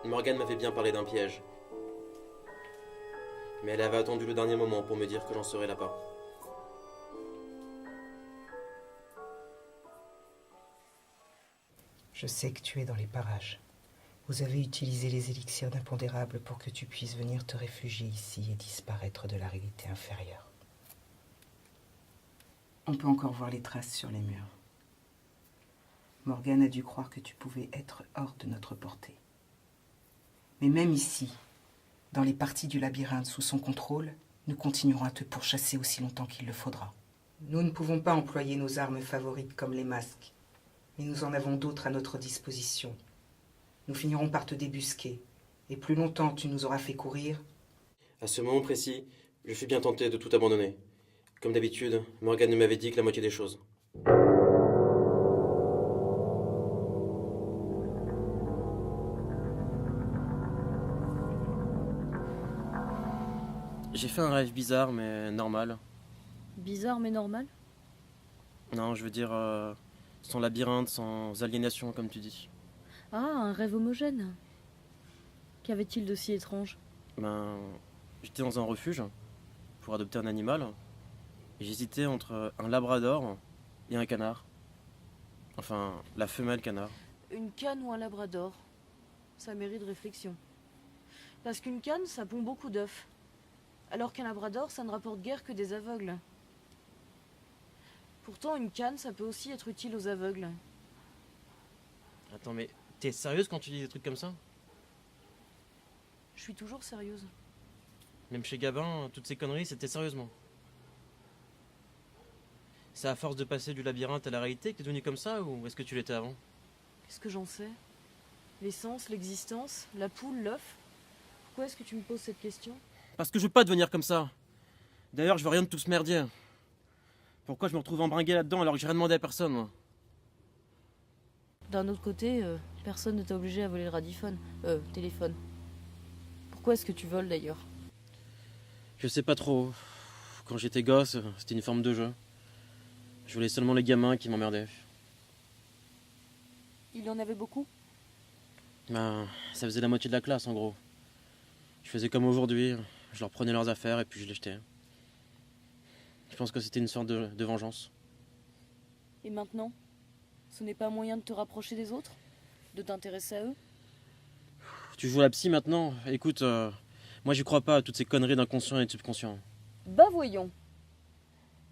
Morgane m'avait bien parlé d'un piège. Mais elle avait attendu le dernier moment pour me dire que j'en serais là-bas. Je sais que tu es dans les parages. Vous avez utilisé les élixirs d'impondérables pour que tu puisses venir te réfugier ici et disparaître de la réalité inférieure. On peut encore voir les traces sur les murs. Morgane a dû croire que tu pouvais être hors de notre portée. Mais même ici, dans les parties du labyrinthe sous son contrôle, nous continuerons à te pourchasser aussi longtemps qu'il le faudra. Nous ne pouvons pas employer nos armes favorites comme les masques, mais nous en avons d'autres à notre disposition. Nous finirons par te débusquer, et plus longtemps tu nous auras fait courir. À ce moment précis, je fus bien tenté de tout abandonner. Comme d'habitude, Morgane ne m'avait dit que la moitié des choses. J'ai fait un rêve bizarre mais normal. Bizarre mais normal? Non, je veux dire, sans labyrinthe, sans aliénation comme tu dis. Ah, un rêve homogène. Qu'avait-il de si étrange? J'étais dans un refuge pour adopter un animal. Et j'hésitais entre un labrador et un canard. Enfin, la femelle canard. Une canne ou un labrador? Ça mérite réflexion. Parce qu'une canne, ça pond beaucoup d'œufs. Alors qu'un labrador, ça ne rapporte guère que des aveugles. Pourtant, une canne, ça peut aussi être utile aux aveugles. Attends, mais t'es sérieuse quand tu dis des trucs comme ça? Je suis toujours sérieuse. Même chez Gabin, toutes ces conneries, c'était sérieusement. C'est à force de passer du labyrinthe à la réalité que t'es devenu comme ça, ou est-ce que tu l'étais avant? Qu'est-ce que j'en sais? L'essence, l'existence, la poule, l'œuf? Pourquoi est-ce que tu me poses cette question? Parce que je veux pas devenir comme ça. D'ailleurs, je veux rien de tout ce merdier. Pourquoi je me retrouve embringué là-dedans alors que j'ai rien demandé à personne, moi? D'un autre côté, personne ne t'a obligé à voler le radiphone. Téléphone. Pourquoi est-ce que tu voles d'ailleurs? Je sais pas trop. Quand j'étais gosse, c'était une forme de jeu. Je voulais seulement les gamins qui m'emmerdaient. Il y en avait beaucoup? Ça faisait la moitié de la classe en gros. Je faisais comme aujourd'hui, je leur prenais leurs affaires et puis je les jetais. Je pense que c'était une sorte de vengeance. Et maintenant? Ce n'est pas un moyen de te rapprocher des autres? De t'intéresser à eux? Tu joues à la psy maintenant? Écoute, moi j'y crois pas à toutes ces conneries d'inconscient et de subconscient. Bah voyons.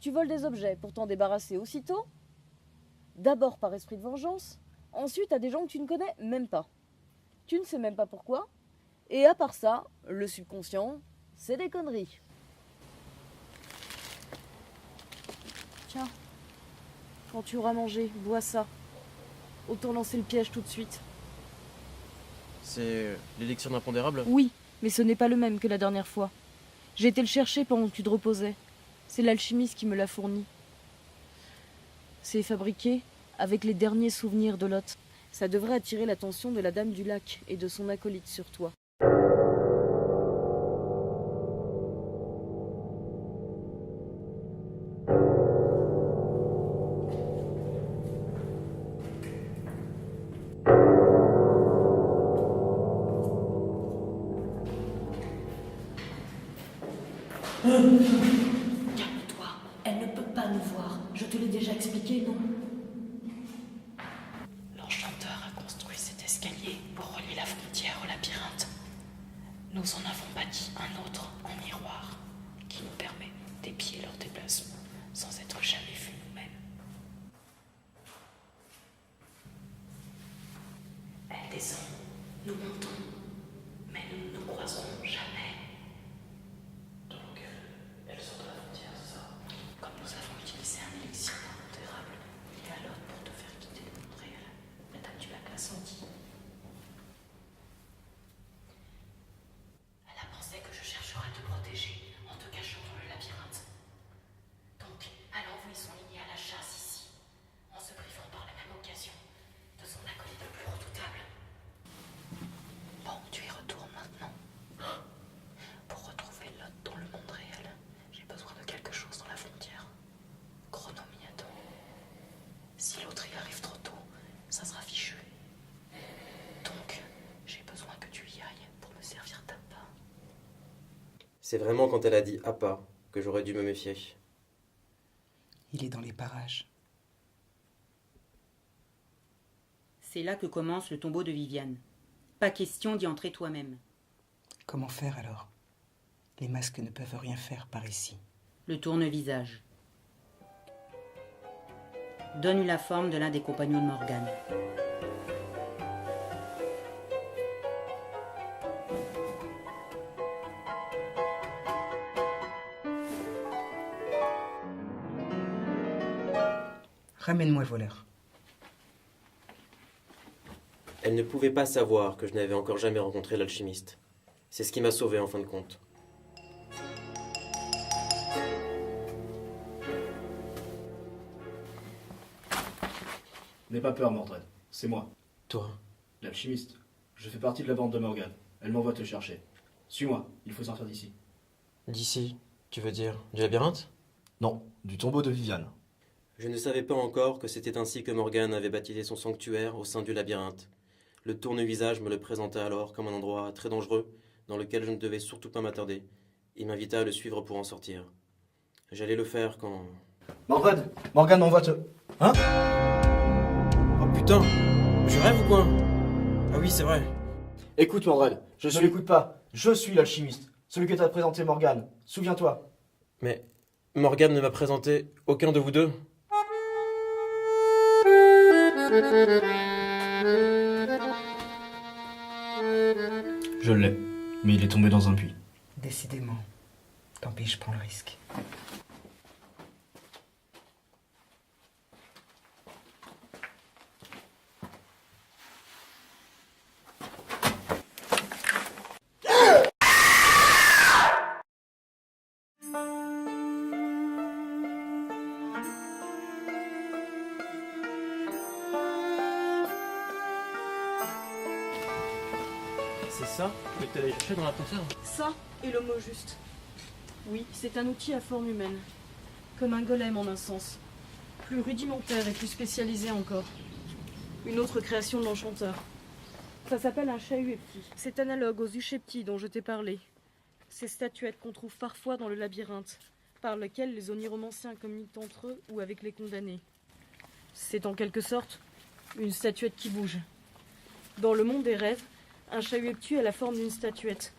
Tu voles des objets pour t'en débarrasser aussitôt? D'abord par esprit de vengeance, ensuite à des gens que tu ne connais même pas. Tu ne sais même pas pourquoi. Et à part ça, le subconscient, c'est des conneries. Tiens, quand tu auras mangé, bois ça. Autant lancer le piège tout de suite. C'est l'élixir d'impondérable? Oui, mais ce n'est pas le même que la dernière fois. J'ai été le chercher pendant que tu te reposais. C'est l'alchimiste qui me l'a fourni. C'est fabriqué avec les derniers souvenirs de Lot. Ça devrait attirer l'attention de la Dame du Lac et de son acolyte sur toi. Calme-toi, elle ne peut pas nous voir. Je te l'ai déjà expliqué, non? L'enchanteur a construit cet escalier pour relier la frontière au labyrinthe. Nous en avons bâti un autre en miroir qui nous permet d'épier leur déplacement sans être jamais vus nous-mêmes. Elle descend, nous montons, mais nous ne nous croiserons jamais. Elle sort de la frontière, c'est ça? Comme nous avons utilisé un élixir impondérable, il est à l'ordre pour te faire quitter le monde réel. La Dame du Lac a incendie. Elle a pensé que je chercherais à te protéger en te cachant dans le labyrinthe. Donc, elle a envoyé son lignée à la chasse ici, en se privant par la même occasion de son acolyte le plus redoutable. Bon, tu y retournes maintenant. Pour retrouver Lot dans le monde réel, j'ai besoin de quelque chose dans la frontière. Chronomie attend. Si l'autre y arrive trop tôt, ça sera fichu. Donc, j'ai besoin que tu y ailles pour me servir d'appât. C'est vraiment quand elle a dit appât que j'aurais dû me méfier. Il est dans les parages. C'est là que commence le tombeau de Viviane. Pas question d'y entrer toi-même. Comment faire alors? Les masques ne peuvent rien faire par ici. Le tourne-visage. Donne-lui la forme de l'un des compagnons de Morgane. Ramène-moi le voleur. Elle ne pouvait pas savoir que je n'avais encore jamais rencontré l'alchimiste. C'est ce qui m'a sauvé en fin de compte. N'aie pas peur, Mordred. C'est moi, Toi? l'alchimiste. Je fais partie de la bande de Morgane. Elle m'envoie te chercher. Suis-moi, il faut sortir d'ici. D'ici, tu veux dire du labyrinthe? Non, du tombeau de Viviane. Je ne savais pas encore que c'était ainsi que Morgane avait baptisé son sanctuaire au sein du labyrinthe. Le tourne-visage me le présentait alors comme un endroit très dangereux dans lequel je ne devais surtout pas m'attarder. Il m'invita à le suivre pour en sortir. J'allais le faire quand... Mordred, Morgane m'envoie te... Hein? Oh putain! Je rêve ou quoi? Ah oui, c'est vrai. Écoute, Mordred, ne l'écoute pas. Je suis l'alchimiste, celui que t'a présenté Morgane. Souviens-toi. Mais Morgane ne m'a présenté aucun de vous deux. Je l'ai, mais il est tombé dans un puits. Décidément. Tant pis, je prends le risque. C'est ça que tu allais chercher dans la conserve? Ça est le mot juste. Oui, c'est un outil à forme humaine. Comme un golem en un sens. Plus rudimentaire et plus spécialisé encore. Une autre création de l'enchanteur. Ça s'appelle un chahuepti. C'est analogue aux ucheptis dont je t'ai parlé. Ces statuettes qu'on trouve parfois dans le labyrinthe, par lesquelles les oniromanciens communiquent entre eux ou avec les condamnés. C'est en quelque sorte une statuette qui bouge. Dans le monde des rêves, un chahuepti a la forme d'une statuette,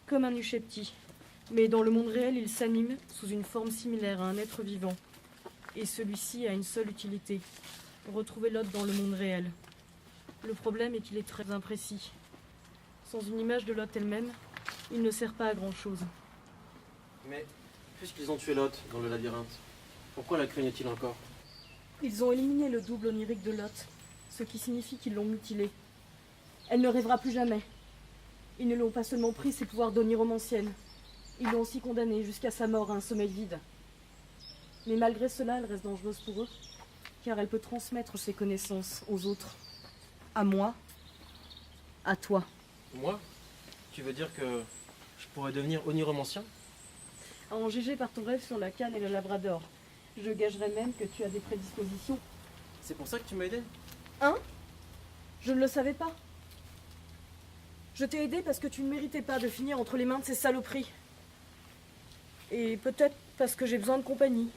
comme un uchepti. Mais dans le monde réel, il s'anime sous une forme similaire à un être vivant. Et celui-ci a une seule utilité, retrouver l'autre dans le monde réel. Le problème est qu'il est très imprécis. Sans une image de l'autre elle-même, il ne sert pas à grand-chose. Mais puisqu'ils ont tué Lot dans le labyrinthe, pourquoi la craignent-ils encore? Ils ont éliminé le double onirique de Lot, ce qui signifie qu'ils l'ont mutilé. Elle ne rêvera plus jamais. Ils ne l'ont pas seulement pris ses pouvoirs d'oniromancienne, ils l'ont aussi condamnée jusqu'à sa mort à un sommeil vide. Mais malgré cela, elle reste dangereuse pour eux, car elle peut transmettre ses connaissances aux autres. À moi, à toi. Moi? Tu veux dire que je pourrais devenir oniromancien? À en juger par ton rêve sur la canne et le labrador, je gagerais même que tu as des prédispositions. C'est pour ça que tu m'as aidé? Hein? Je ne le savais pas. Je t'ai aidé parce que tu ne méritais pas de finir entre les mains de ces saloperies. Et peut-être parce que j'ai besoin de compagnie.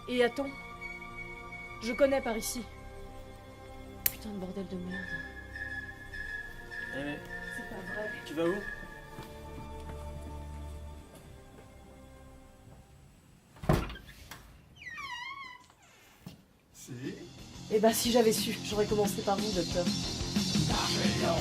Et attends. Je connais par ici. Putain de bordel de merde. Eh mais, C'est pas vrai. tu vas où? Eh ben si j'avais su, j'aurais commencé par vous, docteur. Ingénieur